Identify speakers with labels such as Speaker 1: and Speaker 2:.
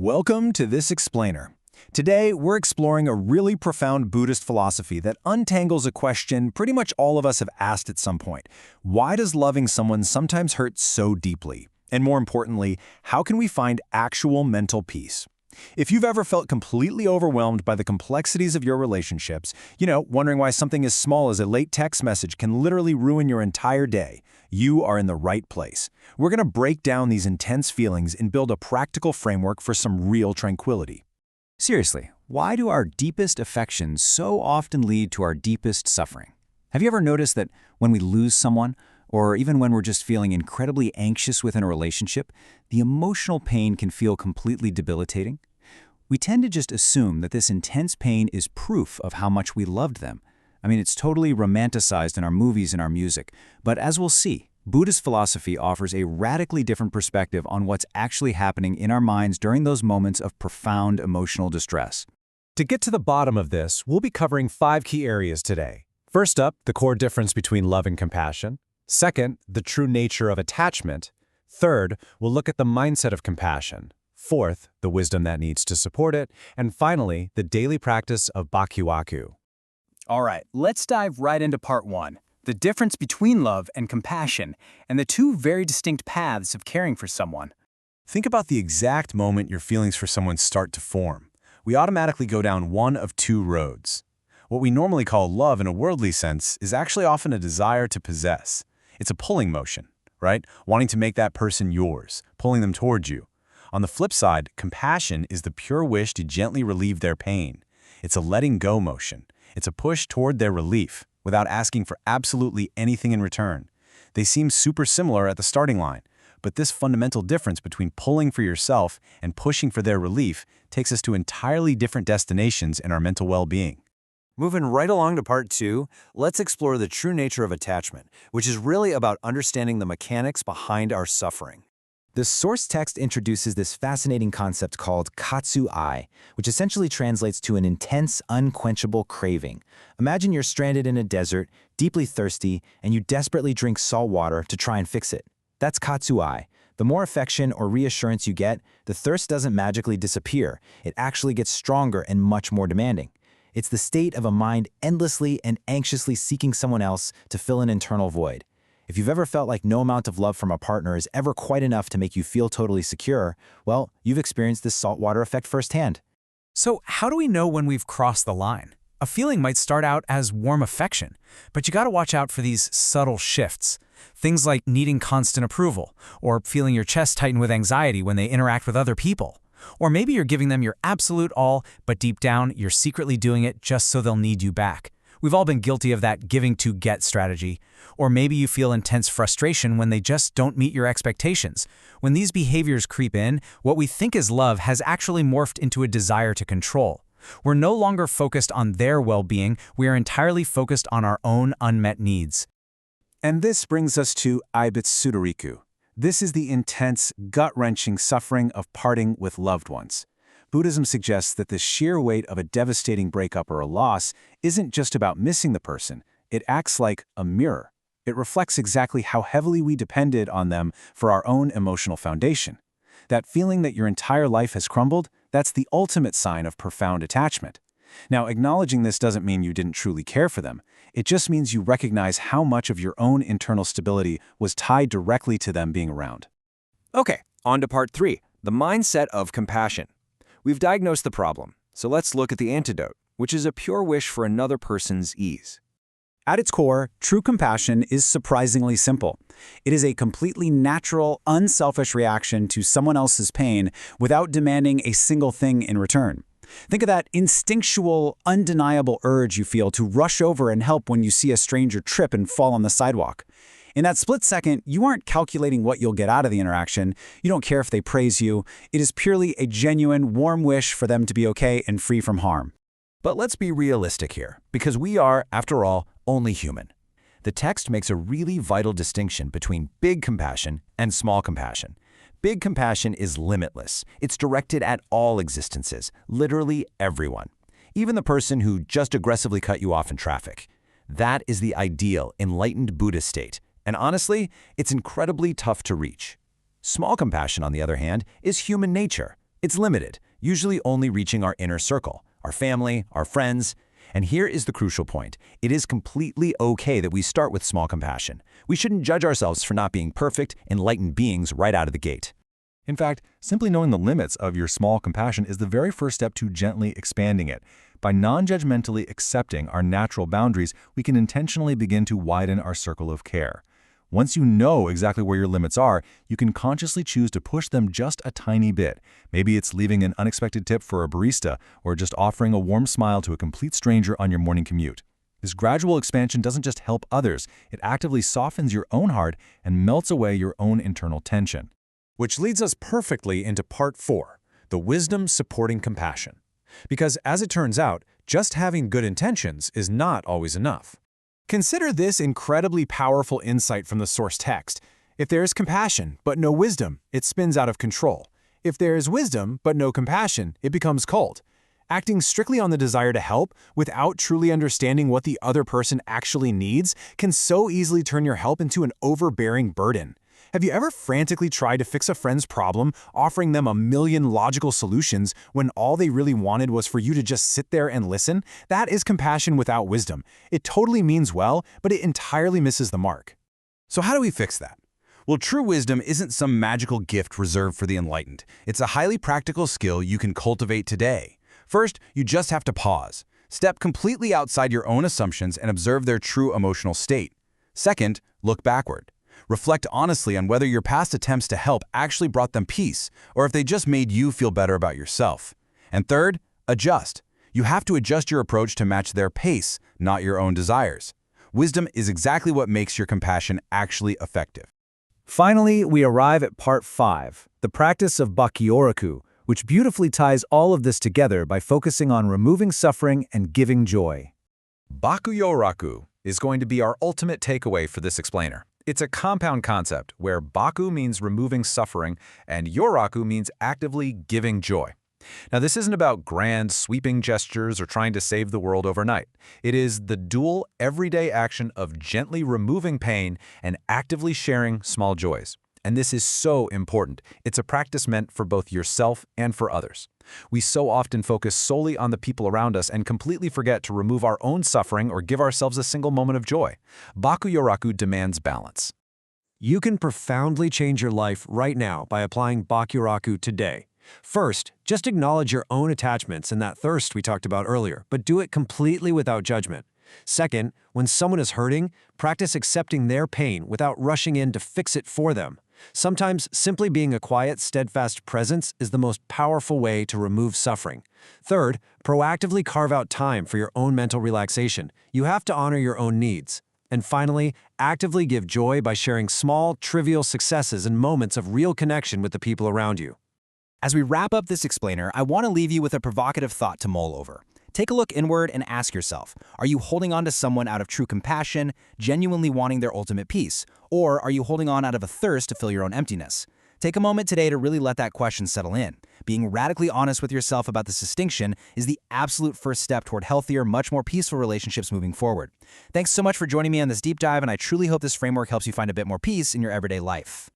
Speaker 1: Welcome to This Explainer. Today, we're exploring a really profound Buddhist philosophy that untangles a question pretty much all of us have asked at some point. Why does loving someone sometimes hurt so deeply? And more importantly, how can we find actual mental peace? If you've ever felt completely overwhelmed by the complexities of your relationships, wondering why something as small as a late text message can literally ruin your entire day, you are in the right place. We're going to break down these intense feelings and build a practical framework for some real tranquility.
Speaker 2: Seriously, why do our deepest affections so often lead to our deepest suffering? Have you ever noticed that when we lose someone, or even when we're just feeling incredibly anxious within a relationship, the emotional pain can feel completely debilitating? We tend to just assume that this intense pain is proof of how much we loved them. I mean, it's totally romanticized in our movies and our music, but as we'll see, Buddhist philosophy offers a radically different perspective on what's actually happening in our minds during those moments of profound emotional distress.
Speaker 3: To get to the bottom of this, we'll be covering 5 key areas today. First up, the core difference between love and compassion. Second, the true nature of attachment. Third, we'll look at the mindset of compassion. Fourth, the wisdom that needs to support it. And finally, the daily practice of bakuwaku.
Speaker 4: All right, let's dive right into part 1, the difference between love and compassion, and the two very distinct paths of caring for someone.
Speaker 1: Think about the exact moment your feelings for someone start to form. We automatically go down one of two roads. What we normally call love in a worldly sense is actually often a desire to possess. It's a pulling motion, right? Wanting to make that person yours, pulling them towards you. On the flip side, compassion is the pure wish to gently relieve their pain. It's a letting go motion. It's a push toward their relief without asking for absolutely anything in return. They seem super similar at the starting line, but this fundamental difference between pulling for yourself and pushing for their relief takes us to entirely different destinations in our mental well-being.
Speaker 5: Moving right along to part 2, let's explore the true nature of attachment, which is really about understanding the mechanics behind our suffering.
Speaker 2: The source text introduces this fascinating concept called katsu-ai, which essentially translates to an intense, unquenchable craving. Imagine you're stranded in a desert, deeply thirsty, and you desperately drink salt water to try and fix it. That's katsu-ai. The more affection or reassurance you get, the thirst doesn't magically disappear. It actually gets stronger and much more demanding. It's the state of a mind endlessly and anxiously seeking someone else to fill an internal void. If you've ever felt like no amount of love from a partner is ever quite enough to make you feel totally secure, well, you've experienced this saltwater effect firsthand.
Speaker 4: So how do we know when we've crossed the line? A feeling might start out as warm affection, but you gotta watch out for these subtle shifts. Things like needing constant approval, or feeling your chest tighten with anxiety when they interact with other people. Or maybe you're giving them your absolute all, but deep down, you're secretly doing it just so they'll need you back. We've all been guilty of that giving to get strategy. Or maybe you feel intense frustration when they just don't meet your expectations. When these behaviors creep in, what we think is love has actually morphed into a desire to control. We're no longer focused on their well-being, we are entirely focused on our own unmet needs.
Speaker 1: And this brings us to Ibitsudoriku. This is the intense, gut-wrenching suffering of parting with loved ones. Buddhism suggests that the sheer weight of a devastating breakup or a loss isn't just about missing the person. It acts like a mirror. It reflects exactly how heavily we depended on them for our own emotional foundation. That feeling that your entire life has crumbled, that's the ultimate sign of profound attachment. Now, acknowledging this doesn't mean you didn't truly care for them. It just means you recognize how much of your own internal stability was tied directly to them being around.
Speaker 5: Okay, on to part 3, the mindset of compassion. We've diagnosed the problem, so let's look at the antidote, which is a pure wish for another person's ease.
Speaker 2: At its core, true compassion is surprisingly simple. It is a completely natural, unselfish reaction to someone else's pain without demanding a single thing in return. Think of that instinctual, undeniable urge you feel to rush over and help when you see a stranger trip and fall on the sidewalk. In that split second, you aren't calculating what you'll get out of the interaction. You don't care if they praise you. It is purely a genuine, warm wish for them to be okay and free from harm.
Speaker 5: But let's be realistic here, because we are, after all, only human. The text makes a really vital distinction between big compassion and small compassion. Big compassion is limitless. It's directed at all existences, literally everyone. Even the person who just aggressively cut you off in traffic. That is the ideal, enlightened Buddhist state. And honestly, it's incredibly tough to reach. Small compassion, on the other hand, is human nature. It's limited, usually only reaching our inner circle, our family, our friends. And here is the crucial point. It is completely okay that we start with small compassion. We shouldn't judge ourselves for not being perfect, enlightened beings right out of the gate.
Speaker 6: In fact, simply knowing the limits of your small compassion is the very first step to gently expanding it. By non-judgmentally accepting our natural boundaries, we can intentionally begin to widen our circle of care. Once you know exactly where your limits are, you can consciously choose to push them just a tiny bit. Maybe it's leaving an unexpected tip for a barista, or just offering a warm smile to a complete stranger on your morning commute. This gradual expansion doesn't just help others, it actively softens your own heart and melts away your own internal tension.
Speaker 3: Which leads us perfectly into part 4, the wisdom supporting compassion. Because as it turns out, just having good intentions is not always enough. Consider this incredibly powerful insight from the source text. If there is compassion but no wisdom, it spins out of control. If there is wisdom but no compassion, it becomes cold. Acting strictly on the desire to help without truly understanding what the other person actually needs can so easily turn your help into an overbearing burden. Have you ever frantically tried to fix a friend's problem, offering them a million logical solutions when all they really wanted was for you to just sit there and listen? That is compassion without wisdom. It totally means well, but it entirely misses the mark.
Speaker 1: So how do we fix that? Well, true wisdom isn't some magical gift reserved for the enlightened. It's a highly practical skill you can cultivate today. First, you just have to pause. Step completely outside your own assumptions and observe their true emotional state. Second, look backward. Reflect honestly on whether your past attempts to help actually brought them peace, or if they just made you feel better about yourself. And third, adjust. You have to adjust your approach to match their pace, not your own desires. Wisdom is exactly what makes your compassion actually effective.
Speaker 3: Finally, we arrive at part 5, the practice of Bakyoraku, which beautifully ties all of this together by focusing on removing suffering and giving joy.
Speaker 5: Bakyoraku is going to be our ultimate takeaway for this explainer. It's a compound concept where baku means removing suffering and yoraku means actively giving joy. Now, this isn't about grand, sweeping gestures or trying to save the world overnight. It is the dual, everyday action of gently removing pain and actively sharing small joys. And this is so important. It's a practice meant for both yourself and for others. We so often focus solely on the people around us and completely forget to remove our own suffering or give ourselves a single moment of joy. Bakyoraku demands balance.
Speaker 7: You can profoundly change your life right now by applying Bakyoraku today. First, just acknowledge your own attachments and that thirst we talked about earlier, but do it completely without judgment. Second, when someone is hurting, practice accepting their pain without rushing in to fix it for them. Sometimes simply being a quiet, steadfast presence is the most powerful way to remove suffering. Third, proactively carve out time for your own mental relaxation. You have to honor your own needs. And finally, actively give joy by sharing small, trivial successes and moments of real connection with the people around you.
Speaker 2: As we wrap up this explainer, I want to leave you with a provocative thought to mull over. Take a look inward and ask yourself, are you holding on to someone out of true compassion, genuinely wanting their ultimate peace? Or are you holding on out of a thirst to fill your own emptiness? Take a moment today to really let that question settle in. Being radically honest with yourself about this distinction is the absolute first step toward healthier, much more peaceful relationships moving forward. Thanks so much for joining me on this deep dive, and I truly hope this framework helps you find a bit more peace in your everyday life.